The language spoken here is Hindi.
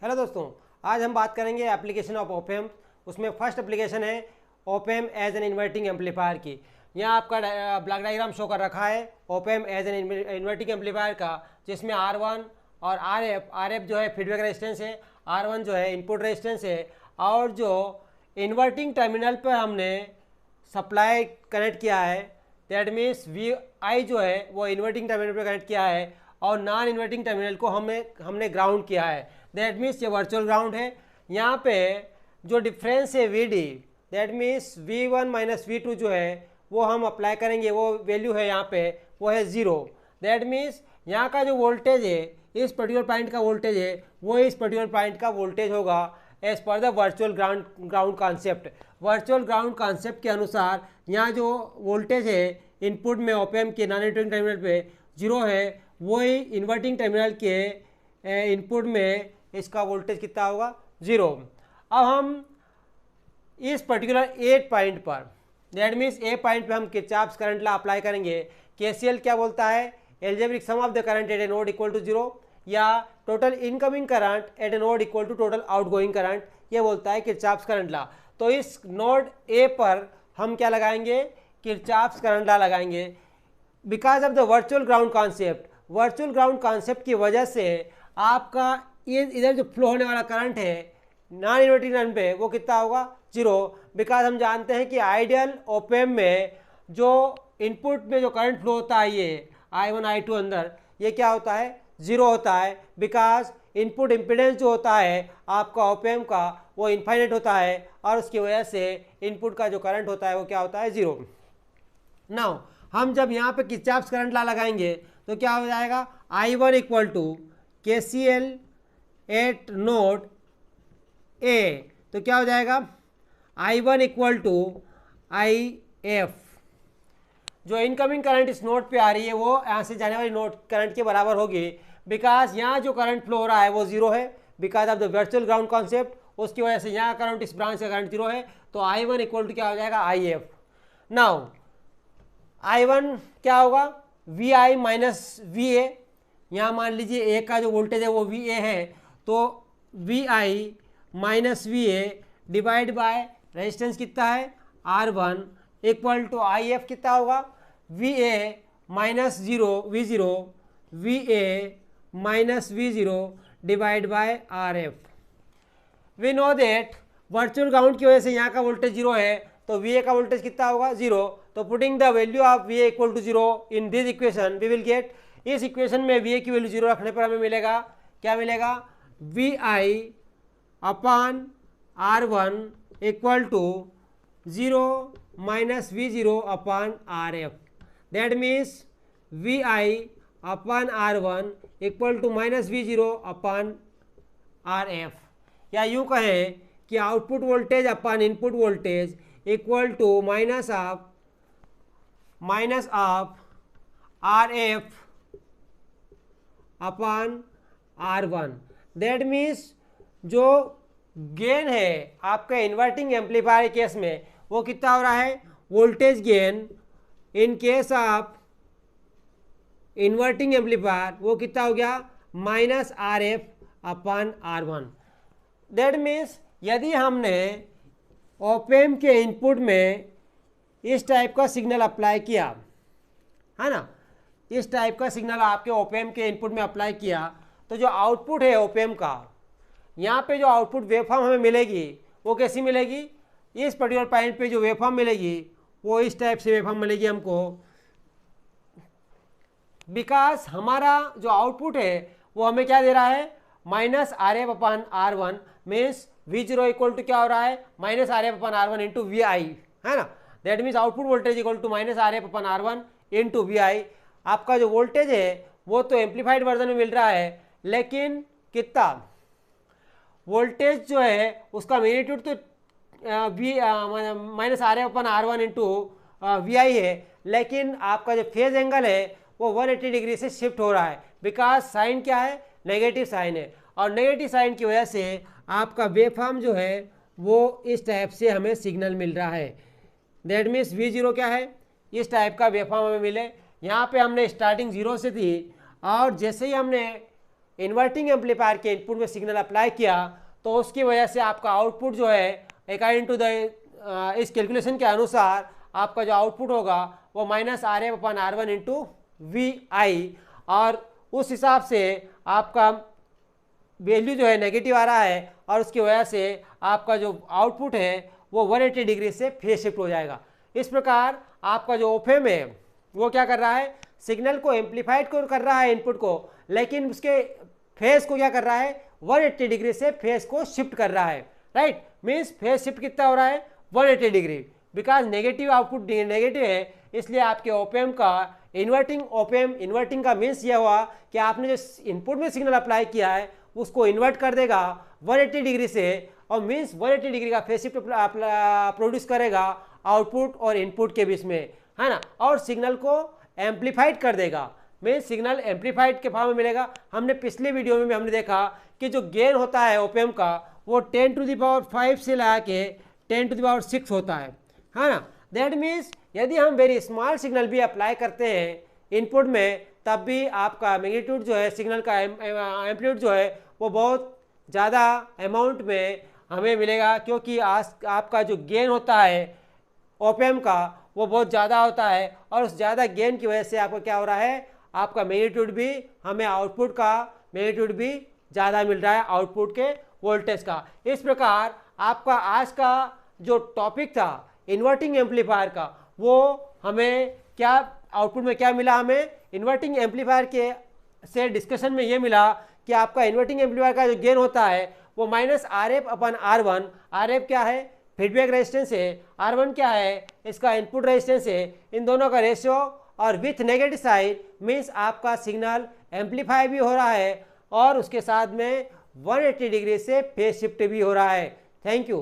हेलो दोस्तों, आज हम बात करेंगे एप्लीकेशन ऑफ ओपेम। उसमें फर्स्ट एप्लीकेशन है op amp as an inverting amplifier की। यहाँ आपका ब्लॉक डायग्राम शो कर रखा है op amp as an inverting amplifier का, जिसमें R1 और RF जो है फीडबैक रेजिस्टेंस है, R1 जो है इनपुट रेजिस्टेंस है, और जो इन्वर्टिंग टर्मिनल पर हमने सप्लाई कनेक्ट किया है दैट मीन्स VI जो है वो इन्वर्टिंग टर्मिनल पर कनेक्ट किया है और नॉन इन्वर्टिंग टर्मिनल को हमने ग्राउंड किया है। दैट मीन्स ये वर्चुअल ग्राउंड है। यहाँ पे जो डिफरेंस है VD that means V1 minus V2 जो है वो हम अप्लाई करेंगे, वो वैल्यू है यहाँ पे वो है 0। दैट मीन्स यहाँ का जो वोल्टेज है, इस पर्टिकुलर पॉइंट का वोल्टेज है, वो इस पर्टिकुलर पॉइंट का वोल्टेज होगा as per the virtual ground concept. Virtual ground concept के अनुसार यहाँ जो वोल्टेज है इनपुट में ओपेम के नॉन इन्वर्टिंग टर्मिनल पे 0 है, वही इन्वर्टिंग टर्मिनल के इनपुट में इसका वोल्टेज कितना होगा 0। अब हम इस पर्टिकुलर 8 पॉइंट पर दैट मीन्स ए पॉइंट पे हम किरचॉफ्स करंट लॉ अप्लाई करेंगे। KCL क्या बोलता है? Algebraic sum of the current at a node equal to 0 या total incoming current at a node equal to total outgoing current, ये बोलता है किरचॉफ्स करंट लॉ। तो इस नोड ए पर हम क्या लगाएंगे? किरचॉफ्स करंट लॉ लगाएंगे। Because of the virtual ground concept, virtual ground concept की वजह से आपका ये इधर जो फ्लो होने वाला करंट है नॉन इन्वर्टिंग टर्मिनल पे वो कितना होगा 0। बिकॉज हम जानते हैं कि आइडियल ओपेम में जो इनपुट में जो करंट फ्लो होता है ये I1 I2 अंदर, ये क्या होता है 0 होता है। बिकॉज इनपुट इम्पिडेंस जो होता है आपका ओपेम का वो इनफाइनाइट होता है और उसकी वजह से इनपुट का जो करंट होता है वो क्या होता है 0। नाउ हम जब यहाँ पे किरचॉफ्स करंट लॉ लगाएंगे तो क्या हो जाएगा? I1 equal to KCL at node A, तो क्या हो जाएगा? I1 equal to IF। जो इनकमिंग करंट इस नोड पे आ रही है वो यहाँ से जाने वाली नोड करंट के बराबर होगी। बिकॉज यहाँ जो करंट फ्लो हो रहा है वो 0 है because of the virtual ground concept, उसकी वजह से यहाँ करंट इस ब्रांच का करंट 0 है। तो I1 इक्वल टू क्या हो जाएगा? IF। नाउ I1 क्या होगा? VI minus VA। यहाँ मान लीजिए ए का जो वोल्टेज है वो VA है, तो VI minus VA divide by resistance कितना है R1 इक्वल टू IF कितना होगा? VA minus V0 VA minus V0 divide by RF। We know that virtual ground की वजह से यहाँ का वोल्टेज 0 है, तो VA का वोल्टेज कितना होगा 0। तो putting the value of VA equal to 0 in this equation we will get, इस इक्वेशन में VA की वैल्यू 0 रखने पर हमें मिलेगा क्या मिलेगा? VI upon R1 equal to 0 minus V0 upon RF। That means VI upon R1 equal to minus V0 upon RF, या यूँ कहें कि output voltage upon input voltage equal to minus of RF upon R1। That means जो गेन है आपका इन्वर्टिंग एम्पलीफायर केस में वो कितना हो रहा है? Voltage gain in case of inverting amplifier वो कितना हो गया? Minus RF upon R1। That means यदि हमने ओपेम के इनपुट में इस टाइप का सिग्नल अप्लाई किया है ना, इस टाइप का सिग्नल आपके ओपेम के इनपुट में अप्लाई किया, तो जो आउटपुट है ओपेम का, यहाँ पे जो आउटपुट वेवफॉर्म हमें मिलेगी वो कैसी मिलेगी? इस पर्टिकुलर पॉइंट पे जो वेवफॉर्म मिलेगी वो इस टाइप से वेवफॉर्म मिलेगी हमको। बिकॉज हमारा जो आउटपुट है वो हमें क्या दे रहा है? Minus RF upon R1 means V0 equal to क्या हो रहा है? Minus RF upon R1 into VI, है ना। That means output voltage equal to minus RF upon R1 into VI। आपका जो वोल्टेज है वो तो एम्पलीफाइड वर्जन में मिल रहा है, लेकिन कितना वोल्टेज जो है उसका मैग्नीट्यूड तो minus RF upon R1 into VI है, लेकिन आपका जो फेज एंगल है वो 180 डिग्री से शिफ्ट हो रहा है। बिकॉज साइन क्या है? नेगेटिव साइन है, और नेगेटिव साइन की वजह से आपका वेवफॉर्म जो है वो इस टाइप से हमें सिग्नल मिल रहा है। दैट मीन्स V0 क्या है? इस टाइप का वेवफॉर्म हमें मिले। यहाँ पे हमने स्टार्टिंग 0 से थी और जैसे ही हमने इन्वर्टिंग एम्पलीफायर के इनपुट में सिग्नल अप्लाई किया तो उसकी वजह से आपका आउटपुट जो है अकॉर्डिंग टू द इस कैलकुलेशन के अनुसार आपका जो आउटपुट होगा वो -RF/R1 इंटू VI, और उस हिसाब से आपका वैल्यू जो है नेगेटिव आ रहा है और उसकी वजह से आपका जो आउटपुट है वो 180 डिग्री से फेज शिफ्ट हो जाएगा। इस प्रकार आपका जो ओपेम है वो क्या कर रहा है, सिग्नल को एम्पलीफाइड कर रहा है इनपुट को, लेकिन उसके फेज को क्या कर रहा है 180 डिग्री से फेज को शिफ्ट कर रहा है। राइट, मीन्स फेज शिफ्ट कितना हो रहा है 180 degree, because negative output negative है, इसलिए आपके ओपेम का इन्वर्टिंग का मीन्स ये हुआ कि आपने जो इनपुट में सिग्नल अप्लाई किया है उसको इन्वर्ट कर देगा 180 डिग्री से, और मीन्स 180 डिग्री का फेज शिफ्ट प्रोड्यूस करेगा आउटपुट और इनपुट के बीच में, है ना, और सिग्नल को एम्पलीफाइड कर देगा, मीन्स सिग्नल एम्पलीफाइड के फॉर्म में मिलेगा। हमने पिछले वीडियो में भी हमने देखा कि जो गेन होता है ओपेम का वो 10⁵ से ला के 10⁶ होता है ना। दैट मीन्स यदि हम वेरी स्मॉल सिग्नल भी अप्लाई करते हैं इनपुट में तब भी आपका मैग्नीट्यूड जो है सिग्नल का एम्पलीट्यूड जो है वो बहुत ज़्यादा अमाउंट में हमें मिलेगा, क्योंकि आपका जो गेन होता है ओपेम का वो बहुत ज़्यादा होता है, और उस ज़्यादा गेन की वजह से आपको क्या हो रहा है, आपका मैग्नीट्यूड भी हमें आउटपुट का मैग्नीट्यूड भी ज़्यादा मिल रहा है आउटपुट के वोल्टेज का। इस प्रकार आपका आज का जो टॉपिक था इन्वर्टिंग एम्पलीफायर का, वो हमें क्या आउटपुट में क्या मिला, हमें इन्वर्टिंग एम्पलीफायर के से डिस्कशन में ये मिला कि आपका इन्वर्टिंग एम्पलीफायर का जो गेन होता है वो -RF/R1, RF क्या है फीडबैक रेजिस्टेंस है, R1 क्या है इसका इनपुट रेजिस्टेंस है, इन दोनों का रेशियो, और विथ नेगेटिव साइड मीन्स आपका सिग्नल एम्पलीफाई भी हो रहा है और उसके साथ में 180 डिग्री से फेज शिफ्ट भी हो रहा है। Thank you.